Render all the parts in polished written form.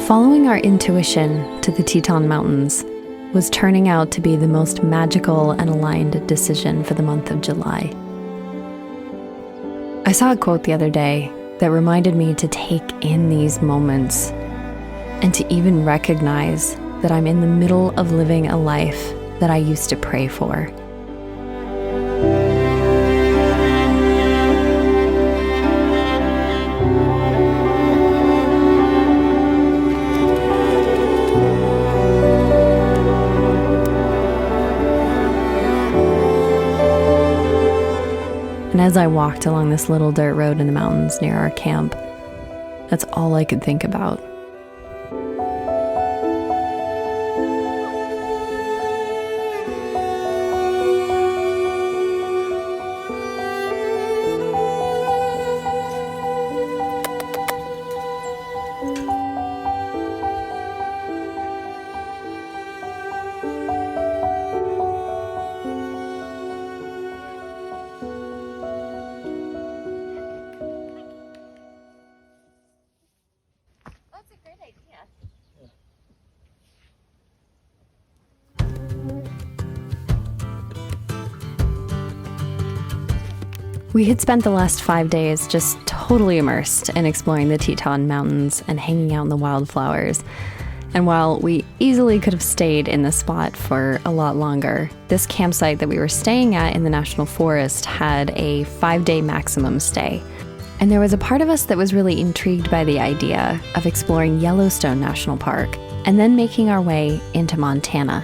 Following our intuition to the Teton Mountains was turning out to be the most magical and aligned decision for the month of July. I saw a quote the other day that reminded me to take in these moments and to even recognize that I'm in the middle of living a life that I used to pray for. And as I walked along this little dirt road in the mountains near our camp, that's all I could think about. We had spent the last 5 days just totally immersed in exploring the Teton Mountains and hanging out in the wildflowers. And while we easily could have stayed in this spot for a lot longer, this campsite that we were staying at in the National Forest had a 5-day maximum stay. And there was a part of us that was really intrigued by the idea of exploring Yellowstone National Park and then making our way into Montana.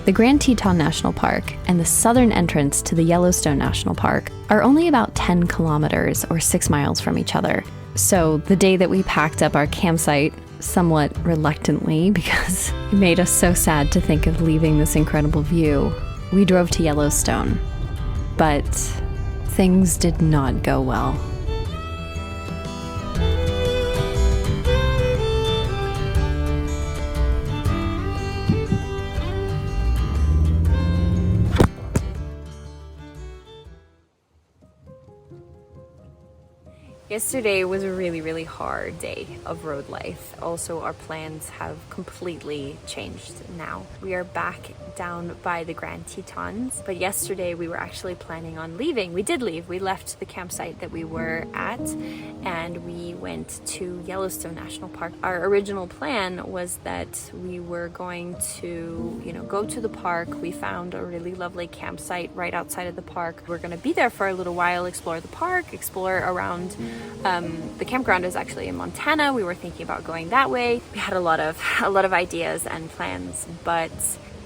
The Grand Teton National Park and the southern entrance to the Yellowstone National Park are only about 10 kilometers or 6 miles from each other. So the day that we packed up our campsite, somewhat reluctantly because it made us so sad to think of leaving this incredible view, we drove to Yellowstone. But things did not go well. Yesterday was a really, really hard day of road life. Also, our plans have completely changed now. We are back down by the Grand Tetons, but yesterday we were actually planning on leaving. We did leave. We left the campsite that we were at and we went to Yellowstone National Park. Our original plan was that we were going to, go to the park. We found a really lovely campsite right outside of the park. We're going to be there for a little while, explore the park, explore around. The campground is actually in Montana. We were thinking about going that way. We had a lot of ideas and plans, but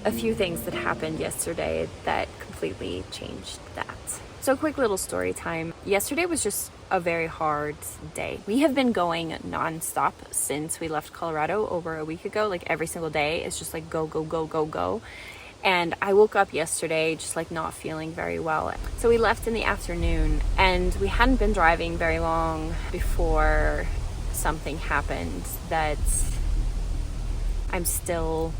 a few things that happened yesterday that completely changed that. So quick little story time. Yesterday was just a very hard day. We have been going nonstop since we left Colorado over a week ago. Like every single day is just like go, go, go, go, go. And I woke up yesterday just like not feeling very well. So we left in the afternoon and we hadn't been driving very long before something happened that I'm still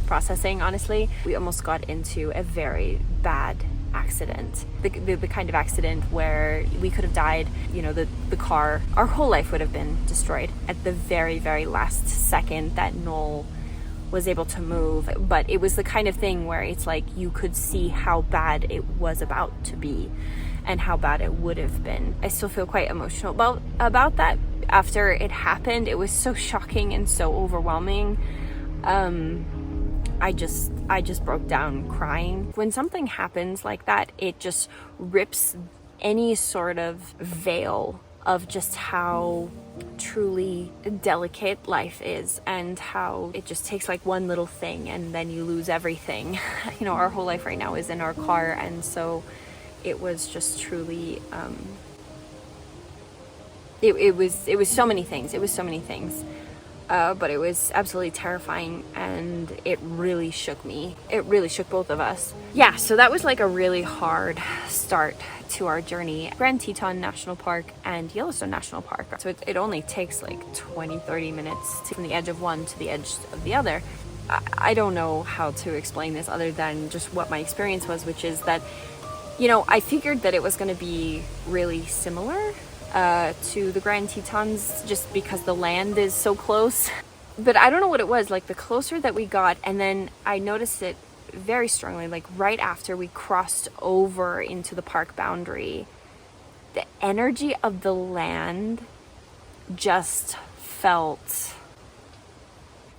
processing, honestly. We almost got into a very bad accident. The kind of accident where we could have died, the car, our whole life would have been destroyed at the very, very last second that Noel was able to move. But it was the kind of thing where it's like you could see how bad it was about to be and how bad it would have been. I still feel quite emotional about that after it happened. It was so shocking and so overwhelming. I just broke down crying. When something happens like that, it just rips any sort of veil of just how truly delicate life is and how it just takes like one little thing and then you lose everything. Our whole life right now is in our car, and so it was just truly it was so many things. but it was absolutely terrifying, and it really shook me. It really shook both of us. Yeah, so that was like a really hard start to our journey. Grand Teton National Park and Yellowstone National Park. So it only takes like 20-30 minutes from the edge of one to the edge of the other. I don't know how to explain this other than just what my experience was, which is that, you know, I figured that it was going to be really similar to the Grand Tetons just because the land is so close. But I don't know what it was, like the closer that we got, and then I noticed it very strongly, like right after we crossed over into the park boundary, the energy of the land just felt,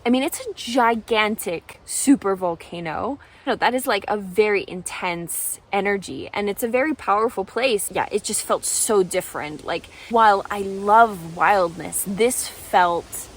I mean, it's a gigantic super volcano. You know, that is like a very intense energy, and it's a very powerful place. Yeah, it just felt so different. Like, while I love wildness, this felt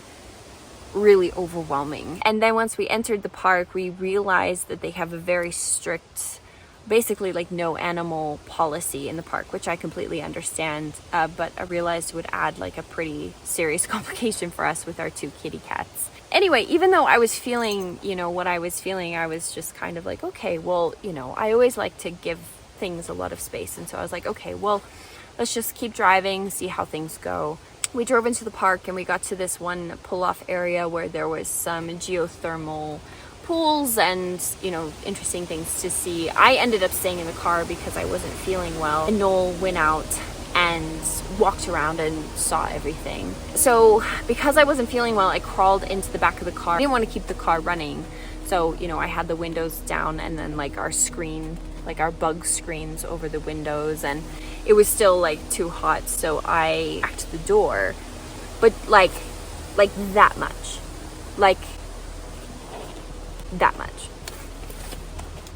really overwhelming. And then once we entered the park, we realized that they have a very strict, basically like no animal policy in the park, which I completely understand, but I realized would add like a pretty serious complication for us with our 2 kitty cats. Anyway, even though I was feeling, you know, what I was feeling, I was just kind of like, okay, well, you know, I always like to give things a lot of space. And so I was like, okay, well, let's just keep driving, see how things go. We drove into the park and we got to this one pull-off area where there was some geothermal pools and, you know, interesting things to see. I ended up staying in the car because I wasn't feeling well. And Noel went out and walked around and saw everything. So because I wasn't feeling well, I crawled into the back of the car. I didn't want to keep the car running. So, you know, I had the windows down and then like our screen, like our bug screens over the windows, and it was still like too hot. So I backed the door, but like that much, like that much.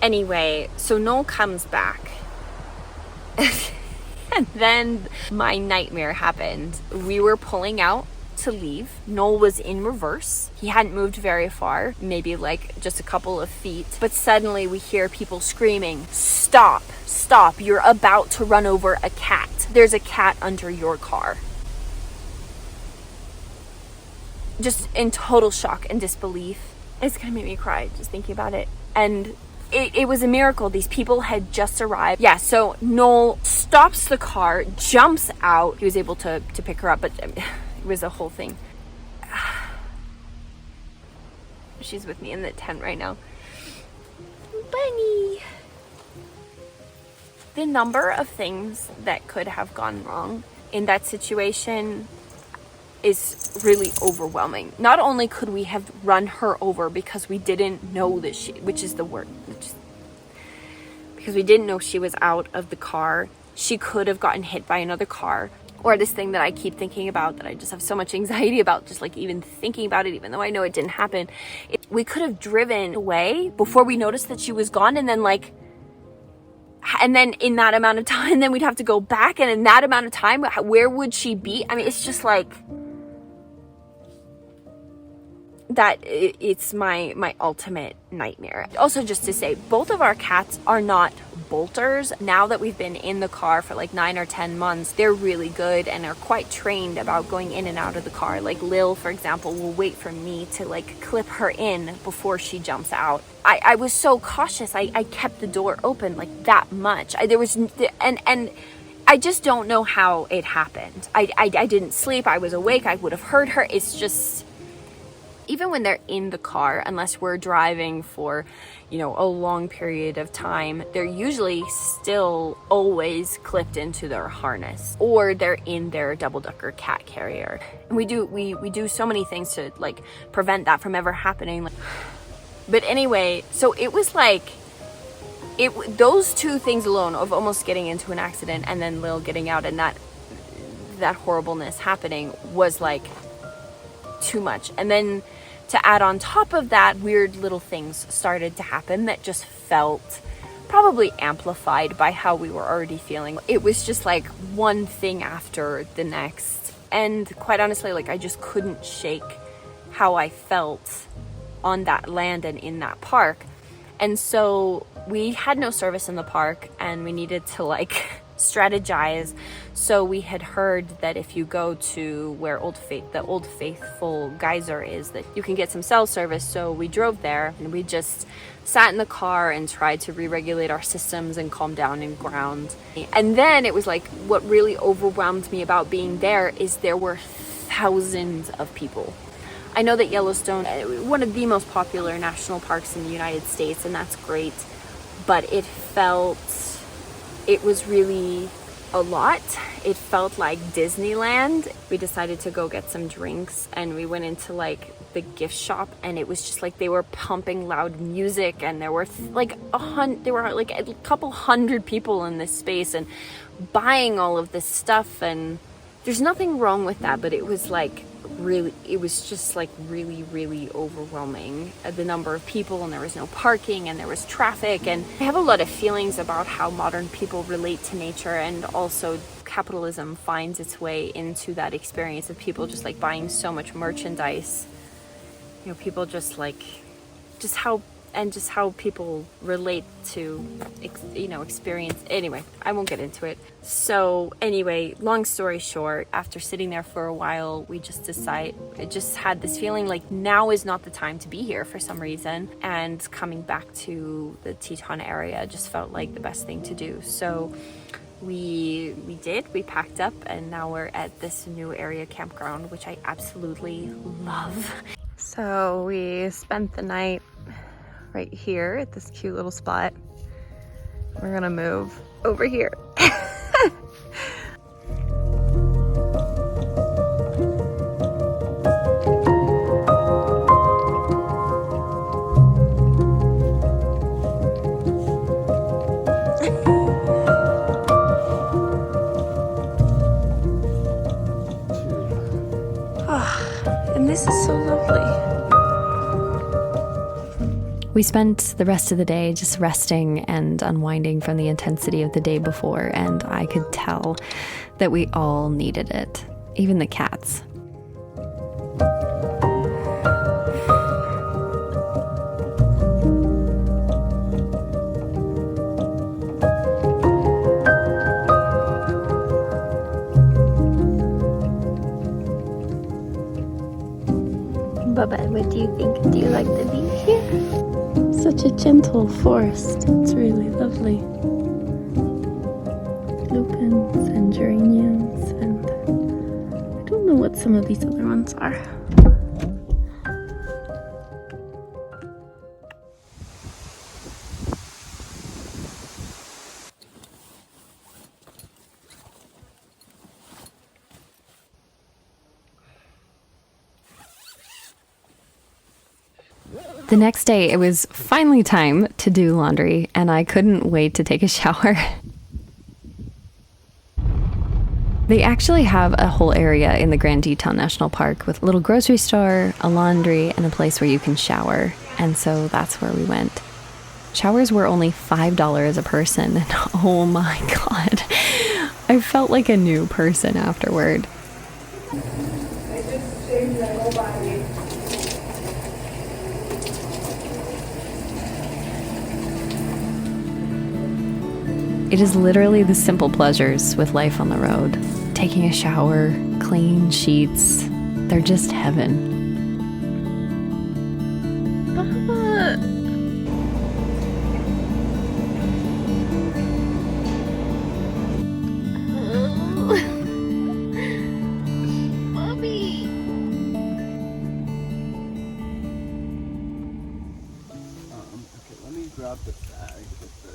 Anyway, so Noel comes back. And then my nightmare happened. We were pulling out to leave. Noel was in reverse. He hadn't moved very far, maybe like just a couple of feet. But suddenly we hear people screaming, "Stop, stop, you're about to run over a cat. There's a cat under your car." Just in total shock and disbelief. It's gonna make me cry just thinking about it. And it was a miracle. These people had just arrived. Yeah, so Noel stops the car, jumps out. He was able to pick her up, but it was a whole thing. She's with me in the tent right now. Bunny! The number of things that could have gone wrong in that situation is really overwhelming. Not only could we have run her over because we didn't know that which is the word, because we didn't know she was out of the car. She could have gotten hit by another car, or this thing that I keep thinking about that I just have so much anxiety about, just like even thinking about it, even though I know it didn't happen. We could have driven away before we noticed that she was gone, and then in that amount of time, then we'd have to go back, and in that amount of time, where would she be? I mean, it's just like that. It's my ultimate nightmare. Also, just to say, both of our cats are not bolters. Now that we've been in the car for like 9 or 10 months, they're really good and are quite trained about going in and out of the car. Like Lil, for example, will wait for me to like clip her in before she jumps out. I was so cautious. I kept the door open like that much. And I just don't know how it happened. I didn't sleep. I was awake. I would have heard her. It's just, even when they're in the car, unless we're driving for, you know, a long period of time, they're usually still always clipped into their harness, or they're in their double-decker cat carrier. And we do so many things to like prevent that from ever happening. But anyway, so it was like, those two things alone of almost getting into an accident and then Lil getting out and that horribleness happening was like too much. And then to add on top of that, weird little things started to happen that just felt probably amplified by how we were already feeling. It was just like one thing after the next. And quite honestly, like I just couldn't shake how I felt on that land and in that park. And so we had no service in the park, and we needed to like strategize. So we had heard that if you go to where the Old Faithful geyser is, that you can get some cell service. So we drove there and we just sat in the car and tried to re-regulate our systems and calm down and ground. And then it was like, what really overwhelmed me about being there is there were thousands of people. I know that Yellowstone, one of the most popular national parks in the United States, and that's great, but it was really a lot. It felt like Disneyland. We decided to go get some drinks and we went into like the gift shop, and it was just like they were pumping loud music, and there were like a couple hundred people in this space and buying all of this stuff, and there's nothing wrong with that, but it was just like really overwhelming, the number of people, and there was no parking and there was traffic. And I have a lot of feelings about how modern people relate to nature, and also capitalism finds its way into that experience of people just like buying so much merchandise. You know, people just how people relate to, experience. Anyway, I won't get into it. So anyway, long story short, after sitting there for a while, I just had this feeling like now is not the time to be here for some reason. And coming back to the Teton area just felt like the best thing to do. So we packed up, and now we're at this new area campground, which I absolutely love. So we spent the night right here at this cute little spot. We're gonna move over here. And this is so lovely. We spent the rest of the day just resting and unwinding from the intensity of the day before, and I could tell that we all needed it, even the cats. Bubba, what do you think? Do you like the view here? Such a gentle forest. It's really lovely. Lupins and geraniums, and I don't know what some of these other ones are. The next day, it was finally time to do laundry, and I couldn't wait to take a shower. They actually have a whole area in the Grand Teton National Park with a little grocery store, a laundry, and a place where you can shower. And so that's where we went. Showers were only $5 a person, and oh my god, I felt like a new person afterward. I just changed my whole body. It is literally the simple pleasures with life on the road. Taking a shower, clean sheets, they're just heaven. Mommy. Okay, let me grab the bag with the...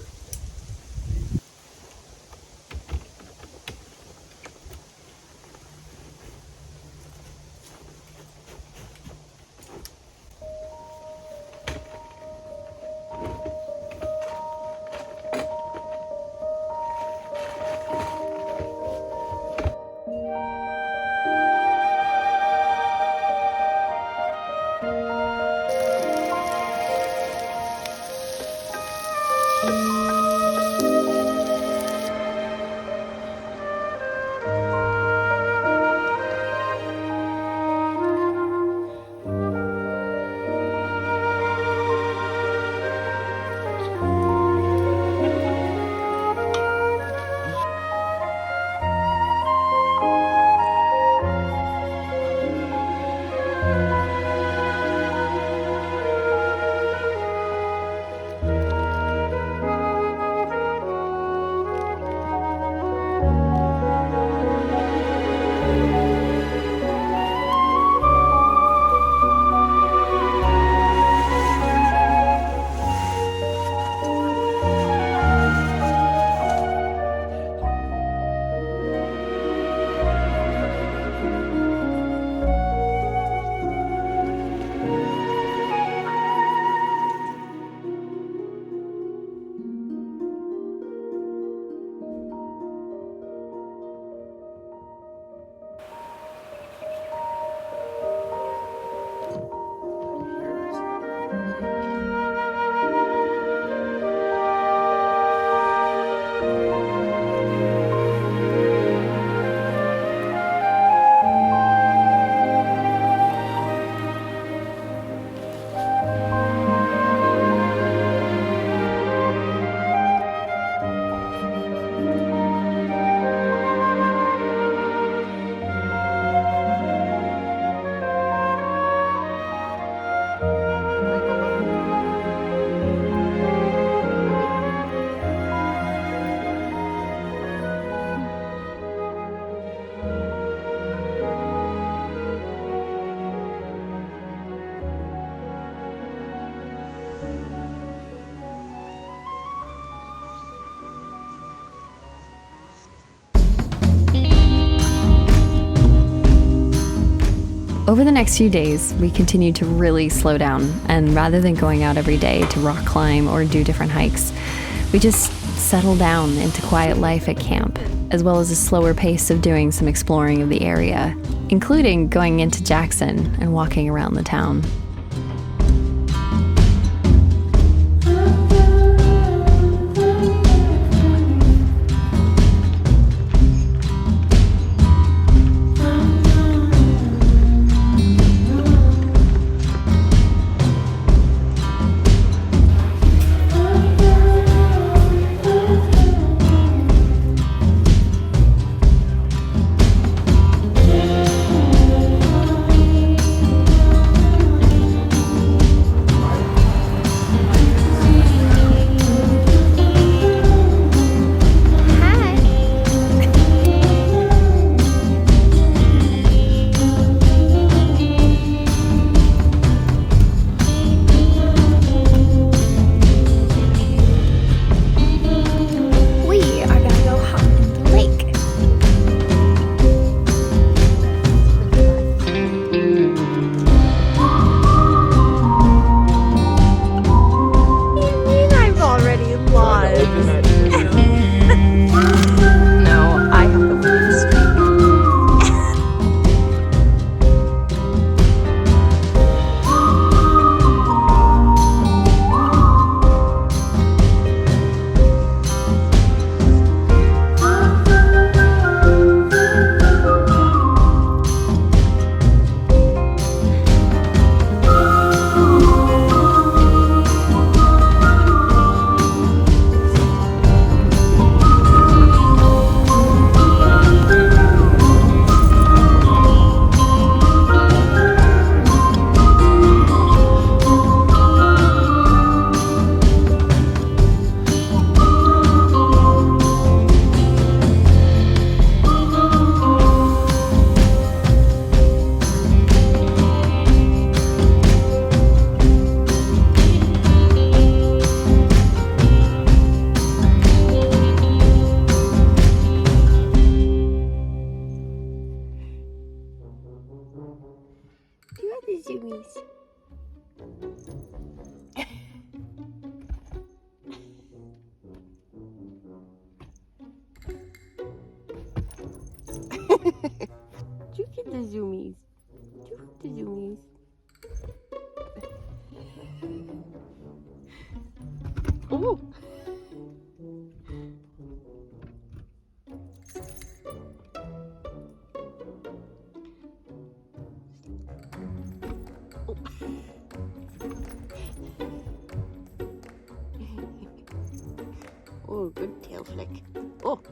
Over the next few days, we continued to really slow down, and rather than going out every day to rock climb or do different hikes, we just settled down into quiet life at camp, as well as a slower pace of doing some exploring of the area, including going into Jackson and walking around the town. Look at the zoomies. Look at the zoomies. Oh! Oh, good tail flick. Oh!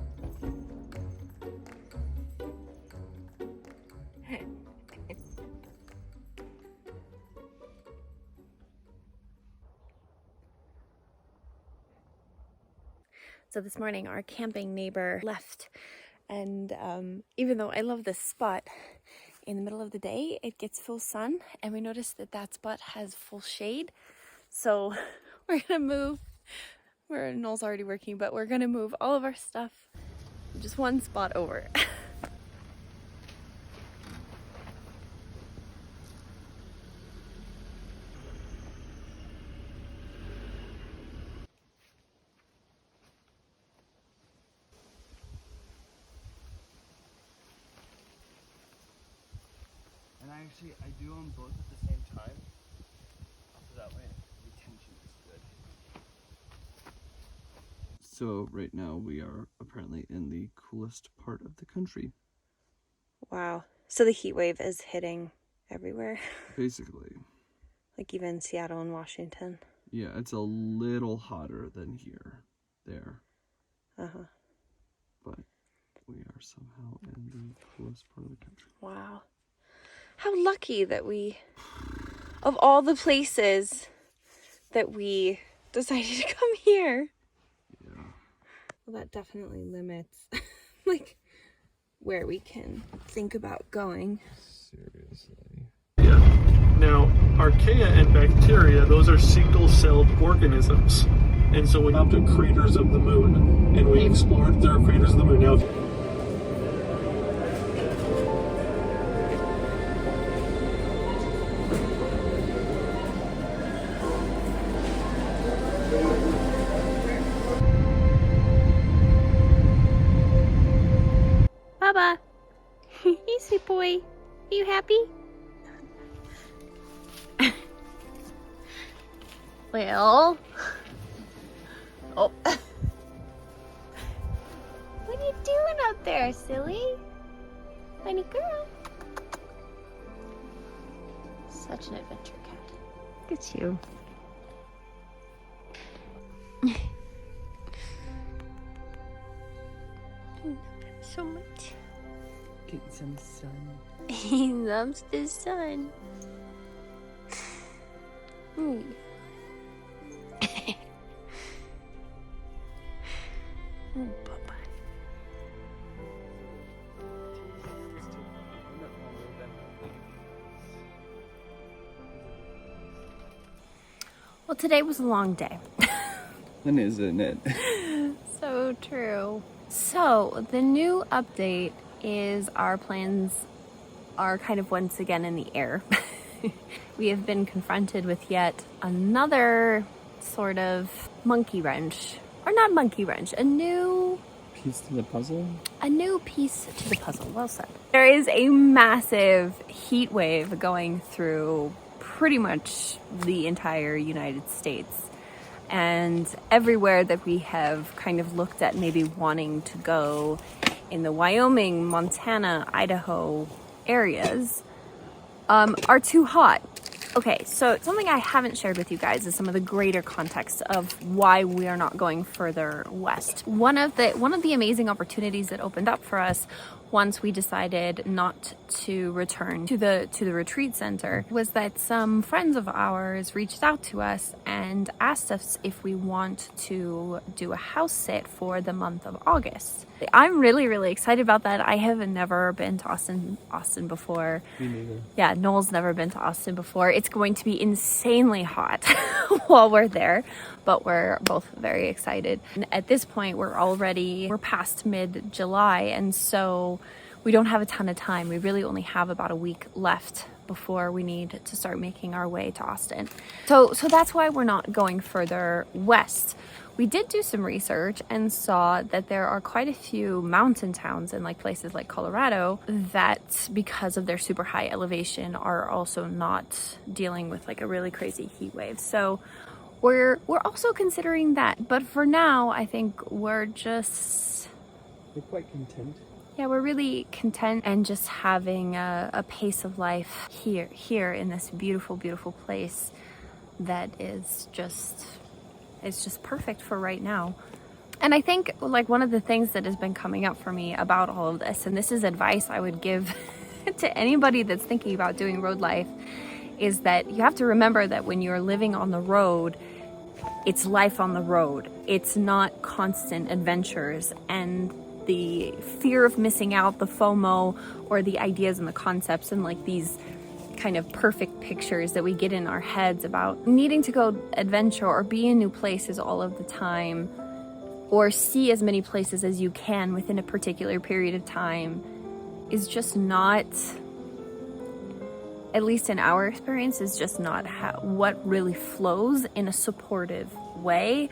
So this morning our camping neighbor left, and even though I love this spot, in the middle of the day it gets full sun, and we noticed that that spot has full shade. So we're gonna move. Noel's already working, but we're gonna move all of our stuff just one spot over. And actually, I do them both at the same time, so that way retention is good. So right now we are apparently in the coolest part of the country. Wow. So the heat wave is hitting everywhere. Basically. Like even Seattle and Washington. Yeah, it's a little hotter than there. Uh-huh. But we are somehow in the coolest part of the country. Wow. How lucky that we, of all the places that we decided to come here. Yeah. Well, that definitely limits like where we can think about going. Seriously. Yeah. Now, archaea and bacteria, those are single-celled organisms. And so we went up to craters of the moon, and we explored their craters of the moon. Now, Hey, sweet boy. Are you happy? Well. Oh. What are you doing up there, silly? Funny girl. Such an adventure cat. Look at you. I love him so much. Getting some sun. He loves the sun. Mm. Oh, Papa. Well, today was a long day. When isn't it? So true. So, the new update is our plans are kind of once again in the air. We have been confronted with yet another sort of monkey wrench. Or not monkey wrench, a new Piece to the puzzle? A new piece to the puzzle. Well said. There is a massive heat wave going through pretty much the entire United States. And everywhere that we have kind of looked at maybe wanting to go in the Wyoming, Montana, Idaho areas are too hot. Okay, so something I haven't shared with you guys is some of the greater context of why we are not going further west. One of the amazing opportunities that opened up for us once we decided not to return to the retreat center was that some friends of ours reached out to us and asked us if we want to do a house sit for the month of August. I'm really, really excited about that. I have never been to Austin before. Me neither. Yeah, Noel's never been to Austin before. It's going to be insanely hot while we're there, but we're both very excited. And at this point, we're past mid-July, and so we don't have a ton of time. We really only have about a week left before we need to start making our way to Austin. So that's why we're not going further west. We did do some research and saw that there are quite a few mountain towns in like places like Colorado that, because of their super high elevation, are also not dealing with like a really crazy heat wave. So we're also considering that. But for now, I think we're quite content. Yeah, we're really content and just having a pace of life here in this beautiful, beautiful place that is just perfect for right now. And I think like one of the things that has been coming up for me about all of this, and this is advice I would give to anybody that's thinking about doing road life, is that you have to remember that when you're living on the road, it's life on the road. It's not constant adventures, and the fear of missing out, the FOMO, or the ideas and the concepts and like these kind of perfect pictures that we get in our heads about needing to go adventure or be in new places all of the time, or see as many places as you can within a particular period of time, is just not, at least in our experience, is just not what really flows in a supportive way.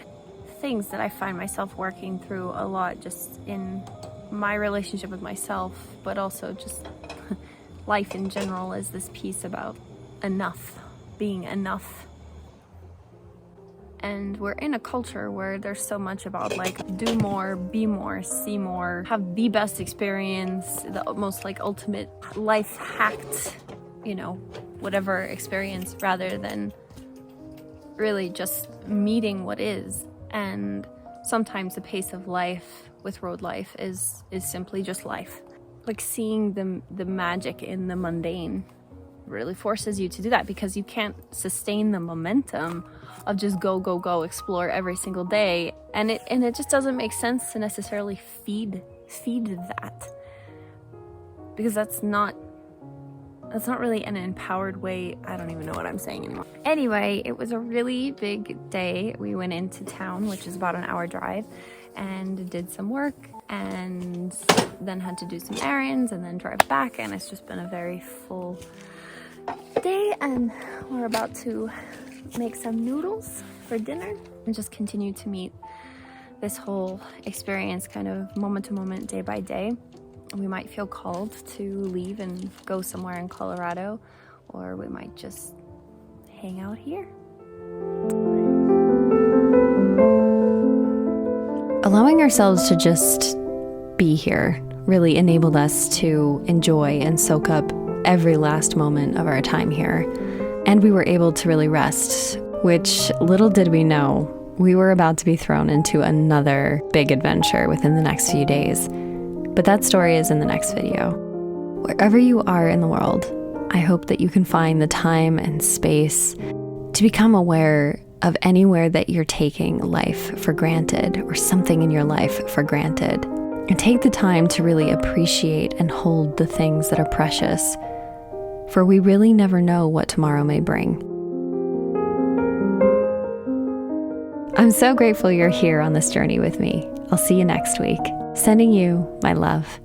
Things that I find myself working through a lot just in my relationship with myself, but also just life in general, is this piece about enough, being enough. And we're in a culture where there's so much about like do more, be more, see more, have the best experience, the most like ultimate life hacked, whatever experience, rather than really just meeting what is. And sometimes the pace of life with road life is simply just life. Like seeing the magic in the mundane really forces you to do that, because you can't sustain the momentum of just go, explore every single day. And it just doesn't make sense to necessarily feed that, because that's not really an empowered way. I don't even know what I'm saying anymore. Anyway, it was a really big day. We went into town, which is about an hour drive, and did some work, and then had to do some errands and then drive back. And it's just been a very full day, and we're about to make some noodles for dinner and just continue to meet this whole experience kind of moment to moment, day by day. We might feel called to leave and go somewhere in Colorado, or we might just hang out here. Allowing ourselves to just be here really enabled us to enjoy and soak up every last moment of our time here. And we were able to really rest, which little did we know, we were about to be thrown into another big adventure within the next few days. But that story is in the next video. Wherever you are in the world, I hope that you can find the time and space to become aware of anywhere that you're taking life for granted or something in your life for granted. And take the time to really appreciate and hold the things that are precious, for we really never know what tomorrow may bring. I'm so grateful you're here on this journey with me. I'll see you next week. Sending you my love.